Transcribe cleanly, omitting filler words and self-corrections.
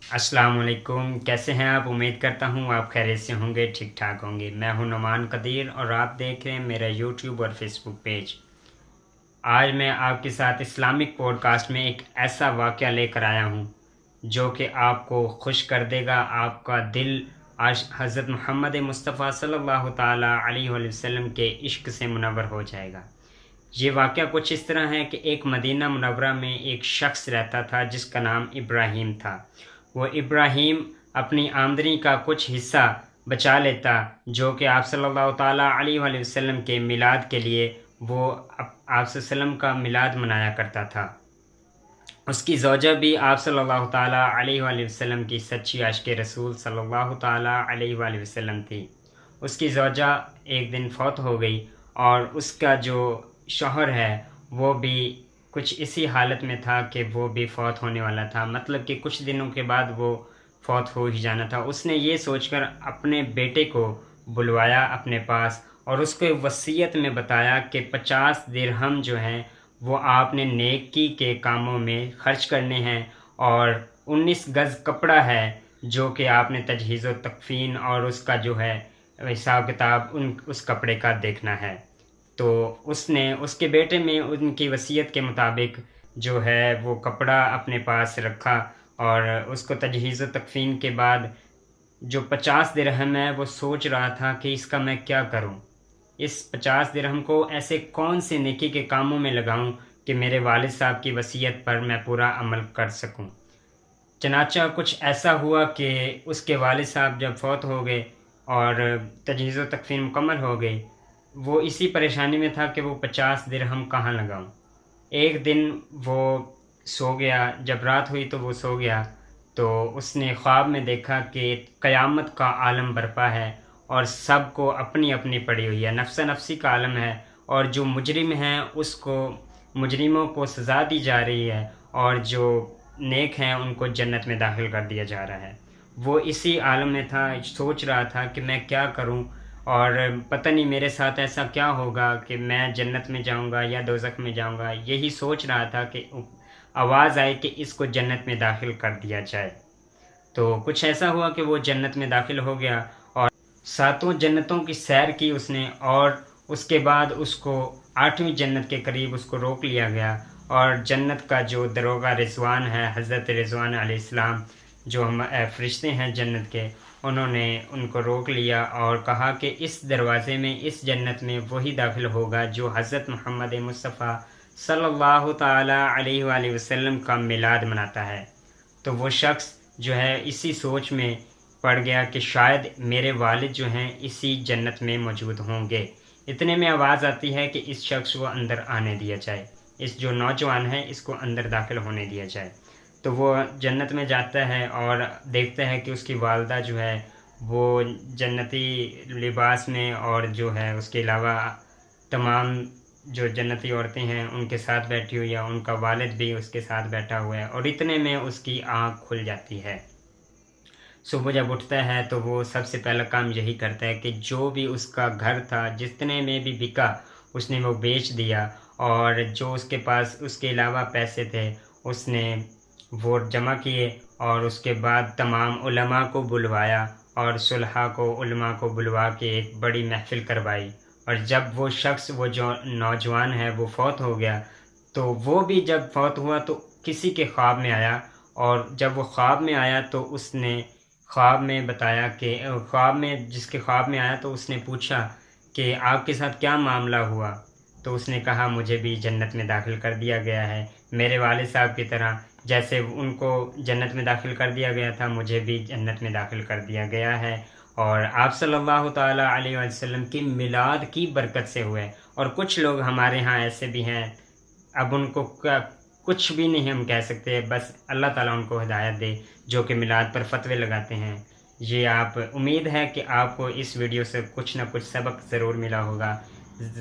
अस्सलाम वालेकुम। कैसे हैं आप? उम्मीद करता हूँ आप खैरियत से होंगे, ठीक ठाक होंगे। मैं हूँ नुमान कदीर और आप देख रहे हैं मेरा यूट्यूब और फेसबुक पेज। आज मैं आपके साथ इस्लामिक पॉडकास्ट में एक ऐसा वाक़या लेकर आया हूँ जो कि आपको खुश कर देगा, आपका दिल आज हज़रत मोहम्मद मुस्तफ़ा सल्लल्लाहु ताला अलैहि वसल्लम के इश्क से मुनव्वर हो जाएगा। ये वाक़या कुछ इस तरह है कि एक मदीना मुनव्वरा में एक शख्स रहता था जिसका नाम इब्राहीम था। वो इब्राहीम अपनी आमदनी का कुछ हिस्सा बचा लेता जो कि आप सल्लल्लाहु ताला अलैहि वसल्लम के मिलाद के लिए वो आप सल्लम का मिलाद मनाया करता था। उसकी ज़ौजा भी आप सल्लल्लाहु ताला अलैहि वसल्लम की सच्ची आशिक़े रसूल सल्लल्लाहु ताला अलैहि वसल्लम थी। उसकी ज़ौजा एक दिन फ़ौत हो गई और उसका जो शौहर है वो भी कुछ इसी हालत में था कि वो भी फ़ौत होने वाला था, मतलब कि कुछ दिनों के बाद वो फ़ौत हो ही जाना था। उसने ये सोचकर अपने बेटे को बुलवाया अपने पास और उसको वसीयत में बताया कि 50 दिरहम जो हैं वो आपने नेकी के कामों में खर्च करने हैं और 19 गज़ कपड़ा है जो कि आपने तजहीज़ व तकफ़ीन और उसका जो है हिसाब किताब उस कपड़े का देखना है। तो उसने उसके बेटे में उनकी वसीयत के मुताबिक जो है वो कपड़ा अपने पास रखा और उसको तजहीज़ व तकफ़ीन के बाद जो 50 दिरहम है वो सोच रहा था कि इसका मैं क्या करूं। इस 50 दिरहम को ऐसे कौन से नेकी के कामों में लगाऊं कि मेरे वालिद साहब की वसीयत पर मैं पूरा अमल कर सकूं। चनाचा कुछ ऐसा हुआ कि उसके वालिद साहब जब फ़ौत हो गए और तजहीज़ व तकफ़ीन मुकम्मल हो गई, वो इसी परेशानी में था कि वो 50 दिरहम कहाँ लगाऊं। एक दिन वो सो गया, जब रात हुई तो वो सो गया, तो उसने ख्वाब में देखा कि क़यामत का आलम बरपा है और सबको अपनी अपनी पड़ी हुई है, नफ्सा नफ्सी का आलम है और जो मुजरिम हैं उसको मुजरिमों को सज़ा दी जा रही है और जो नेक हैं उनको जन्नत में दाखिल कर दिया जा रहा है। वो इसी आलम में था, सोच रहा था कि मैं क्या करूं और पता नहीं मेरे साथ ऐसा क्या होगा कि मैं जन्नत में जाऊंगा या दोज़ख में जाऊंगा। यही सोच रहा था कि आवाज़ आई कि इसको जन्नत में दाखिल कर दिया जाए। तो कुछ ऐसा हुआ कि वो जन्नत में दाखिल हो गया और सातों जन्नतों की सैर की उसने और उसके बाद उसको 8वीं जन्नत के करीब उसको रोक लिया गया और जन्नत का जो दरोगा रिज़वान है, हज़रत रिज़वान अलैहिस्सलाम जो हम फ़रिश्ते हैं जन्नत के, उन्होंने उनको रोक लिया और कहा कि इस दरवाज़े में, इस जन्नत में वही दाखिल होगा जो हज़रत मोहम्मद मुस्तफ़ा सल्लल्लाहु ताला अलैहि वसल्लम का मिलाद मनाता है। तो वो शख्स जो है इसी सोच में पड़ गया कि शायद मेरे वालिद जो हैं इसी जन्नत में मौजूद होंगे। इतने में आवाज़ आती है कि इस शख्स को अंदर आने दिया जाए, इस जो नौजवान है इसको अंदर दाखिल होने दिया जाए। तो वो जन्नत में जाता है और देखता है कि उसकी वालदा जो है वो जन्नती लिबास में और जो है उसके अलावा तमाम जो जन्नती औरतें हैं उनके साथ बैठी हुई है, उनका वालिद भी उसके साथ बैठा हुआ है और इतने में उसकी आँख खुल जाती है। सुबह जब उठता है तो वो सबसे पहला काम यही करता है कि जो भी उसका घर था, जितने में भी बिका, उसने वो बेच दिया और जो उसके पास उसके अलावा पैसे थे, उसने वो जमा किए और उसके बाद तमाम उलमा को बुलवाया और सुलहा को, उलमा को बुलवा के एक बड़ी महफ़िल करवाई। और जब वो शख्स, वो जो नौजवान है, वो फ़ौत हो गया, तो वो भी जब फ़ौत हुआ तो किसी के ख्वाब में आया और जब वो ख्वाब में आया तो उसने ख्वाब में बताया कि ख्वाब में जिसके ख्वाब में आया तो उसने पूछा कि आपके साथ क्या मामला हुआ? तो उसने कहा मुझे भी जन्नत में दाखिल कर दिया गया है, मेरे वालिद साहब की तरह जैसे उनको जन्नत में दाखिल कर दिया गया था, मुझे भी जन्नत में दाखिल कर दिया गया है और आप सल्लल्लाहु ताला अलैहि वसल्लम की मिलाद की बरकत से हुए। और कुछ लोग हमारे यहाँ ऐसे भी हैं, अब उनको कुछ भी नहीं हम कह सकते, बस अल्लाह ताला उनको हिदायत दे, जो कि मिलाद पर फ़तवे लगाते हैं। ये आप उम्मीद है कि आपको इस वीडियो से कुछ ना कुछ सबक ज़रूर मिला होगा।